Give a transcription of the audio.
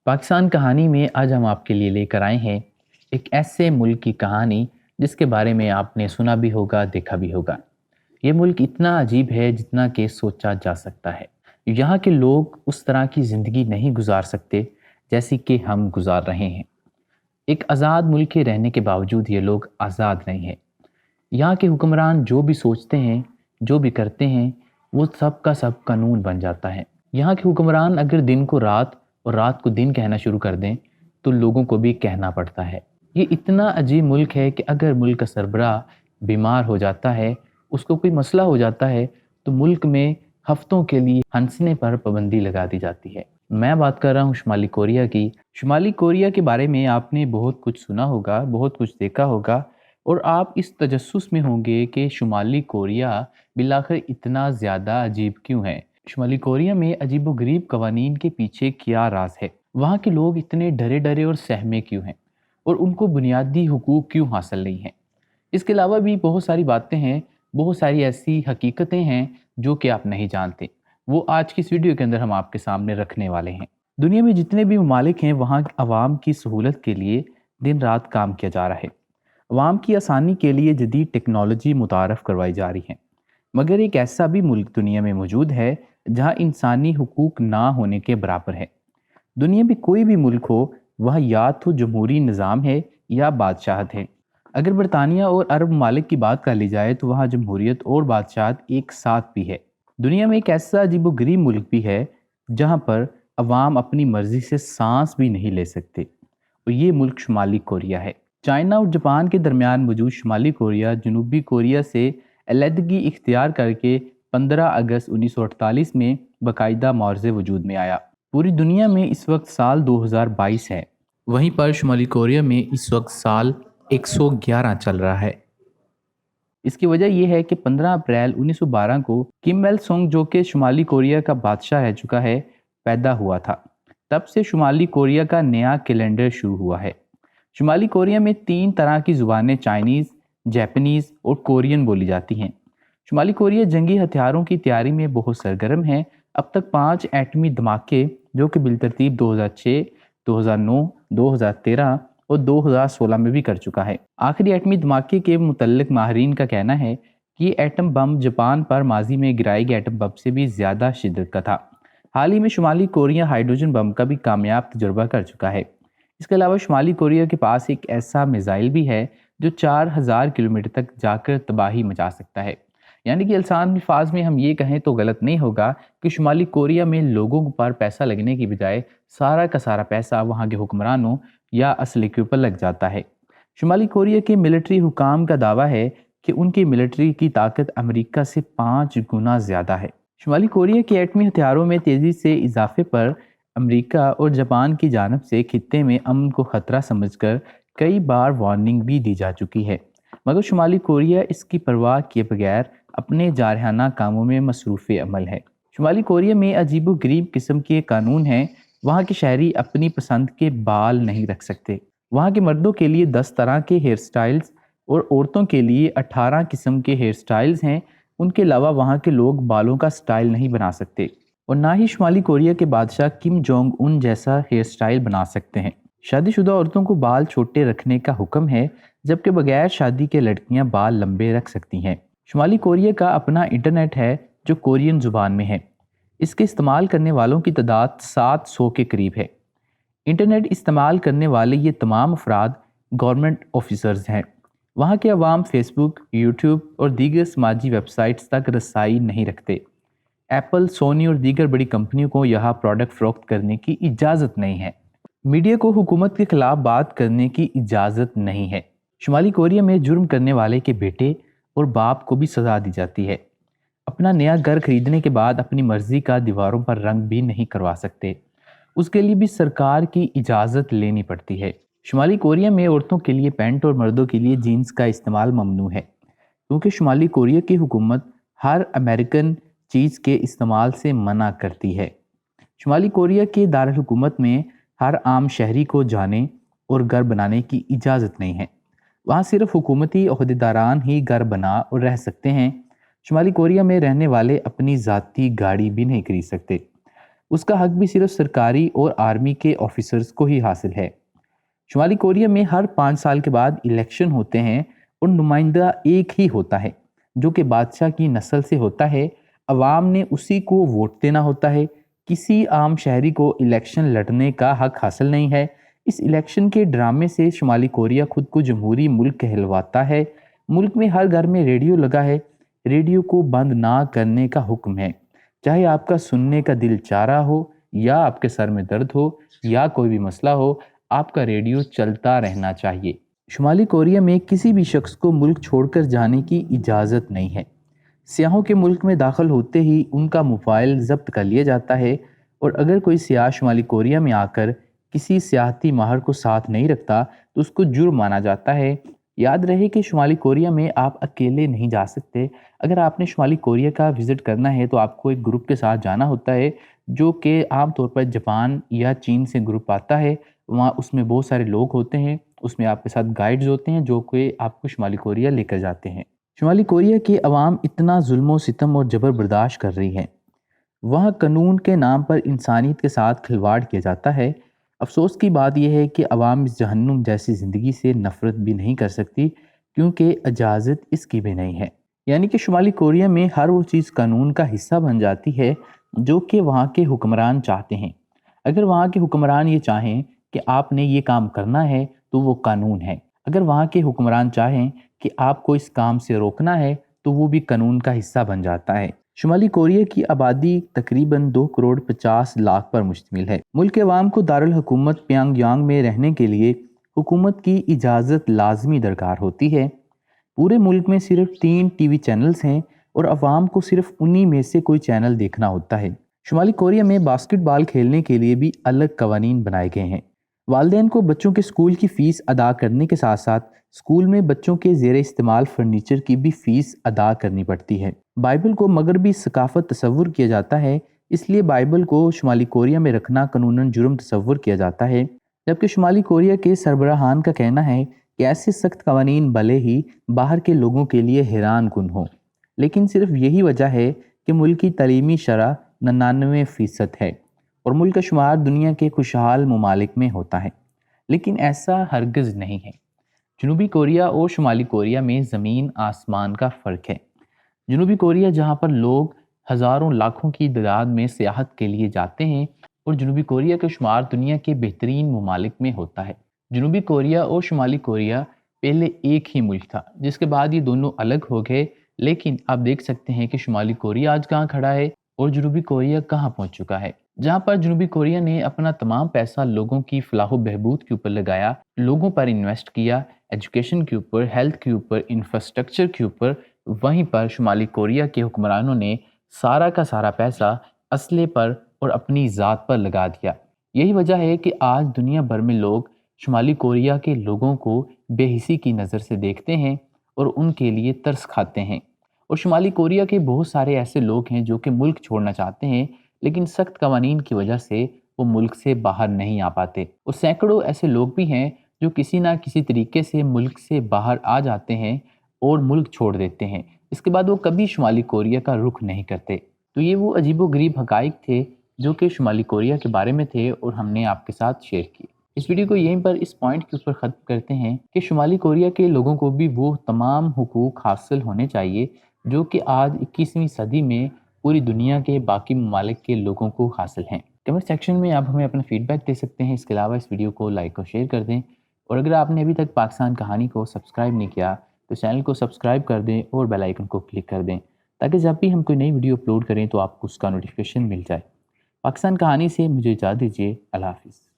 پاکستان کہانی میں آج ہم آپ کے لیے لے کر آئے ہیں ایک ایسے ملک کی کہانی جس کے بارے میں آپ نے سنا بھی ہوگا، دیکھا بھی ہوگا۔ یہ ملک اتنا عجیب ہے جتنا کہ سوچا جا سکتا ہے۔ یہاں کے لوگ اس طرح کی زندگی نہیں گزار سکتے جیسی کہ ہم گزار رہے ہیں۔ ایک آزاد ملک کے رہنے کے باوجود یہ لوگ آزاد نہیں ہیں۔ یہاں کے حکمران جو بھی سوچتے ہیں، جو بھی کرتے ہیں، وہ سب کا سب قانون بن جاتا ہے۔ یہاں کے حکمران اگر دن کو رات اور رات کو دن کہنا شروع کر دیں تو لوگوں کو بھی کہنا پڑتا ہے۔ یہ اتنا عجیب ملک ہے کہ اگر ملک کا سربراہ بیمار ہو جاتا ہے، اس کو کوئی مسئلہ ہو جاتا ہے، تو ملک میں ہفتوں کے لیے ہنسنے پر پابندی لگا دی جاتی ہے۔ میں بات کر رہا ہوں شمالی کوریا کی۔ شمالی کوریا کے بارے میں آپ نے بہت کچھ سنا ہوگا، بہت کچھ دیکھا ہوگا، اور آپ اس تجسس میں ہوں گے کہ شمالی کوریا بالآخر اتنا زیادہ عجیب کیوں ہے۔ شمالی کوریا میں عجیب و غریب قوانین کے پیچھے کیا راز ہے؟ وہاں کے لوگ اتنے ڈرے ڈرے اور سہمے کیوں ہیں؟ اور ان کو بنیادی حقوق کیوں حاصل نہیں ہیں؟ اس کے علاوہ بھی بہت ساری باتیں ہیں، بہت ساری ایسی حقیقتیں ہیں جو کہ آپ نہیں جانتے۔ وہ آج کی اس ویڈیو کے اندر ہم آپ کے سامنے رکھنے والے ہیں۔ دنیا میں جتنے بھی ممالک ہیں، وہاں عوام کی سہولت کے لیے دن رات کام کیا جا رہا ہے۔ عوام کی آسانی کے لیے جدید ٹیکنالوجی متعارف کروائی جا رہی ہے۔ مگر ایک ایسا بھی ملک دنیا میں موجود ہے جہاں انسانی حقوق نہ ہونے کے برابر ہے۔ دنیا میں کوئی بھی ملک ہو، وہاں یا تو جمہوری نظام ہے یا بادشاہت ہے۔ اگر برطانیہ اور عرب ممالک کی بات کر لی جائے تو وہاں جمہوریت اور بادشاہت ایک ساتھ بھی ہے۔ دنیا میں ایک ایسا عجیب و غریب ملک بھی ہے جہاں پر عوام اپنی مرضی سے سانس بھی نہیں لے سکتے، اور یہ ملک شمالی کوریا ہے۔ چائنا اور جاپان کے درمیان موجود شمالی کوریا جنوبی کوریا سے علیحدگی اختیار کر کے 15 اگست 1948 میں باقاعدہ معاہدے وجود میں آیا۔ پوری دنیا میں اس وقت سال 2022 ہے، وہیں پر شمالی کوریا میں اس وقت سال 111 چل رہا ہے۔ اس کی وجہ یہ ہے کہ 15 اپریل 1912 کو کم ایل سنگ، جو کہ شمالی کوریا کا بادشاہ رہ چکا ہے، پیدا ہوا تھا۔ تب سے شمالی کوریا کا نیا کیلنڈر شروع ہوا ہے۔ شمالی کوریا میں 3 طرح کی زبانیں چائنیز، جاپنیز اور کورین بولی جاتی ہیں۔ شمالی کوریا جنگی ہتھیاروں کی تیاری میں بہت سرگرم ہے۔ اب تک 5 ایٹمی دھماکے، جو کہ بالترتیب 2006، 2009، 2013 اور 2016 میں بھی کر چکا ہے۔ آخری ایٹمی دھماکے کے متعلق ماہرین کا کہنا ہے کہ یہ ایٹم بم جاپان پر ماضی میں گرائے گئے ایٹم بم سے بھی زیادہ شدت کا تھا۔ حال ہی میں شمالی کوریا ہائیڈروجن بم کا بھی کامیاب تجربہ کر چکا ہے۔ اس کے علاوہ شمالی کوریا کے پاس ایک ایسا میزائل بھی ہے جو 4000 کلومیٹر تک جا کر تباہی مچا سکتا ہے۔ یعنی کہ آسان الفاظ میں ہم یہ کہیں تو غلط نہیں ہوگا کہ شمالی کوریا میں لوگوں پر پیسہ لگنے کی بجائے سارا کا سارا پیسہ وہاں کے حکمرانوں یا اسلحے کے اوپر لگ جاتا ہے۔ شمالی کوریا کے ملٹری حکام کا دعویٰ ہے کہ ان کی ملٹری کی طاقت امریکہ سے 5 گنا زیادہ ہے۔ شمالی کوریا کے ایٹمی ہتھیاروں میں تیزی سے اضافے پر امریکہ اور جاپان کی جانب سے خطے میں امن کو خطرہ سمجھ کر کئی بار وارننگ بھی دی جا چکی ہے، مگر شمالی کوریا اس کی پرواہ کیے بغیر اپنے جارحانہ کاموں میں مصروف عمل ہے۔ شمالی کوریا میں عجیب و غریب قسم کے قانون ہیں۔ وہاں کے شہری اپنی پسند کے بال نہیں رکھ سکتے۔ وہاں کے مردوں کے لیے 10 طرح کے ہیئر سٹائلز اور عورتوں کے لیے 18 قسم کے ہیئر سٹائلز ہیں۔ ان کے علاوہ وہاں کے لوگ بالوں کا سٹائل نہیں بنا سکتے، اور نہ ہی شمالی کوریا کے بادشاہ کم جونگ ان جیسا ہیئر سٹائل بنا سکتے ہیں۔ شادی شدہ عورتوں کو بال چھوٹے رکھنے کا حکم ہے، جبکہ بغیر شادی کے لڑکیاں بال لمبے رکھ سکتی ہیں۔ شمالی کوریا کا اپنا انٹرنیٹ ہے جو کورین زبان میں ہے۔ اس کے استعمال کرنے والوں کی تعداد 700 کے قریب ہے۔ انٹرنیٹ استعمال کرنے والے یہ تمام افراد گورنمنٹ آفیسرز ہیں۔ وہاں کے عوام فیس بک، یوٹیوب اور دیگر سماجی ویب سائٹس تک رسائی نہیں رکھتے۔ ایپل، سونی اور دیگر بڑی کمپنیوں کو یہاں پروڈکٹ فروخت کرنے کی اجازت نہیں ہے۔ میڈیا کو حکومت کے خلاف بات کرنے کی اجازت نہیں ہے۔ شمالی کوریا میں جرم کرنے والے کے بیٹے اور باپ کو بھی سزا دی جاتی ہے۔ اپنا نیا گھر خریدنے کے بعد اپنی مرضی کا دیواروں پر رنگ بھی نہیں کروا سکتے، اس کے لیے بھی سرکار کی اجازت لینی پڑتی ہے۔ شمالی کوریا میں عورتوں کے لیے پینٹ اور مردوں کے لیے جینز کا استعمال ممنوع ہے، کیونکہ شمالی کوریا کی حکومت ہر امریکن چیز کے استعمال سے منع کرتی ہے۔ شمالی کوریا کے دارالحکومت میں ہر عام شہری کو جانے اور گھر بنانے کی اجازت نہیں ہے۔ وہاں صرف حکومتی عہدیداران ہی گھر بنا اور رہ سکتے ہیں۔ شمالی کوریا میں رہنے والے اپنی ذاتی گاڑی بھی نہیں خرید سکتے۔ اس کا حق بھی صرف سرکاری اور آرمی کے آفیسرز کو ہی حاصل ہے۔ شمالی کوریا میں ہر 5 سال کے بعد الیکشن ہوتے ہیں اور نمائندہ ایک ہی ہوتا ہے جو کہ بادشاہ کی نسل سے ہوتا ہے۔ عوام نے اسی کو ووٹ دینا ہوتا ہے۔ کسی عام شہری کو الیکشن لڑنے کا حق حاصل نہیں ہے۔ اس الیکشن کے ڈرامے سے شمالی کوریا خود کو جمہوری ملک کہلواتا ہے۔ ملک میں ہر گھر میں ریڈیو لگا ہے۔ ریڈیو کو بند نہ کرنے کا حکم ہے، چاہے آپ کا سننے کا دل چاہ رہا ہو یا آپ کے سر میں درد ہو یا کوئی بھی مسئلہ ہو، آپ کا ریڈیو چلتا رہنا چاہیے۔ شمالی کوریا میں کسی بھی شخص کو ملک چھوڑ کر جانے کی اجازت نہیں ہے۔ سیاحوں کے ملک میں داخل ہوتے ہی ان کا موبائل ضبط کر لیا جاتا ہے، اور اگر کوئی سیاح شمالی کوریا میں آ کر کسی سیاحتی ماہر کو ساتھ نہیں رکھتا تو اس کو جرم مانا جاتا ہے۔ یاد رہے کہ شمالی کوریا میں آپ اکیلے نہیں جا سکتے۔ اگر آپ نے شمالی کوریا کا وزٹ کرنا ہے تو آپ کو ایک گروپ کے ساتھ جانا ہوتا ہے، جو کہ عام طور پر جاپان یا چین سے گروپ آتا ہے۔ وہاں اس میں بہت سارے لوگ ہوتے ہیں، اس میں آپ کے ساتھ گائیڈز ہوتے ہیں جو کہ آپ کو شمالی کوریا لے کر جاتے ہیں۔ شمالی کوریا کی عوام اتنا ظلم و ستم اور جبر برداشت کر رہی ہے، وہاں قانون کے نام پر انسانیت کے ساتھ کھلواڑ کیا جاتا ہے۔ افسوس کی بات یہ ہے کہ عوام اس جہنم جیسی زندگی سے نفرت بھی نہیں کر سکتی، کیونکہ اجازت اس کی بھی نہیں ہے۔ یعنی کہ شمالی کوریا میں ہر وہ چیز قانون کا حصہ بن جاتی ہے جو کہ وہاں کے حکمران چاہتے ہیں۔ اگر وہاں کے حکمران یہ چاہیں کہ آپ نے یہ کام کرنا ہے تو وہ قانون ہے۔ اگر وہاں کے حکمران چاہیں کہ آپ کو اس کام سے روکنا ہے تو وہ بھی قانون کا حصہ بن جاتا ہے۔ شمالی کوریا کی آبادی تقریباً 2.50 کروڑ پر مشتمل ہے۔ ملک کے عوام کو دارالحکومت پیانگ یانگ میں رہنے کے لیے حکومت کی اجازت لازمی درکار ہوتی ہے۔ پورے ملک میں صرف 3 ٹی وی چینلز ہیں اور عوام کو صرف انہی میں سے کوئی چینل دیکھنا ہوتا ہے۔ شمالی کوریا میں باسکٹ بال کھیلنے کے لیے بھی الگ قوانین بنائے گئے ہیں۔ والدین کو بچوں کے اسکول کی فیس ادا کرنے کے ساتھ ساتھ اسکول میں بچوں کے زیر استعمال فرنیچر کی بھی فیس ادا کرنی پڑتی ہے۔ بائبل کو مغربی ثقافت تصور کیا جاتا ہے، اس لیے بائبل کو شمالی کوریا میں رکھنا قانوناً جرم تصور کیا جاتا ہے، جبکہ شمالی کوریا کے سربراہان کا کہنا ہے کہ ایسے سخت قوانین بھلے ہی باہر کے لوگوں کے لیے حیران کن ہوں، لیکن صرف یہی وجہ ہے کہ ملک کی تعلیمی شرح 99% ہے اور ملک کا شمار دنیا کے خوشحال ممالک میں ہوتا ہے، لیکن ایسا ہرگز نہیں ہے۔ جنوبی کوریا اور شمالی کوریا میں زمین آسمان کا فرق ہے۔ جنوبی کوریا جہاں پر لوگ ہزاروں لاکھوں کی تعداد میں سیاحت کے لیے جاتے ہیں، اور جنوبی کوریا کا شمار دنیا کے بہترین ممالک میں ہوتا ہے۔ جنوبی کوریا اور شمالی کوریا پہلے ایک ہی ملک تھا، جس کے بعد یہ دونوں الگ ہو گئے، لیکن آپ دیکھ سکتے ہیں کہ شمالی کوریا آج کہاں کھڑا ہے اور جنوبی کوریا کہاں پہنچ چکا ہے۔ جہاں پر جنوبی کوریا نے اپنا تمام پیسہ لوگوں کی فلاح و بہبود کے اوپر لگایا، لوگوں پر انویسٹ کیا، ایجوکیشن کے اوپر، ہیلتھ کے اوپر، انفراسٹرکچر کے اوپر، وہیں پر شمالی کوریا کے حکمرانوں نے سارا کا سارا پیسہ اسلحے پر اور اپنی ذات پر لگا دیا۔ یہی وجہ ہے کہ آج دنیا بھر میں لوگ شمالی کوریا کے لوگوں کو بے حسی کی نظر سے دیکھتے ہیں اور ان کے لیے ترس کھاتے ہیں۔ اور شمالی کوریا کے بہت سارے ایسے لوگ ہیں جو کہ ملک چھوڑنا چاہتے ہیں، لیکن سخت قوانین کی وجہ سے وہ ملک سے باہر نہیں آ پاتے، اور سینکڑوں ایسے لوگ بھی ہیں جو کسی نہ کسی طریقے سے ملک سے باہر آ جاتے ہیں اور ملک چھوڑ دیتے ہیں۔ اس کے بعد وہ کبھی شمالی کوریا کا رخ نہیں کرتے۔ تو یہ وہ عجیب و غریب حقائق تھے جو کہ شمالی کوریا کے بارے میں تھے اور ہم نے آپ کے ساتھ شیئر کیے۔ اس ویڈیو کو یہیں پر اس پوائنٹ کے اوپر ختم کرتے ہیں کہ شمالی کوریا کے لوگوں کو بھی وہ تمام حقوق حاصل ہونے چاہیے جو کہ آج 21ویں صدی میں پوری دنیا کے باقی ممالک کے لوگوں کو حاصل ہیں۔ کمنٹ سیکشن میں آپ ہمیں اپنا فیڈ بیک دے سکتے ہیں۔ اس کے علاوہ اس ویڈیو کو لائک اور شیئر کر دیں، اور اگر آپ نے ابھی تک پاکستان کہانی کو سبسکرائب نہیں کیا تو چینل کو سبسکرائب کر دیں اور بیل آئیکن کو کلک کر دیں، تاکہ جب بھی ہم کوئی نئی ویڈیو اپلوڈ کریں تو آپ کو اس کا نوٹیفیکیشن مل جائے۔ پاکستان کہانی سے مجھے اجازت دیجیے۔ اللہ حافظ۔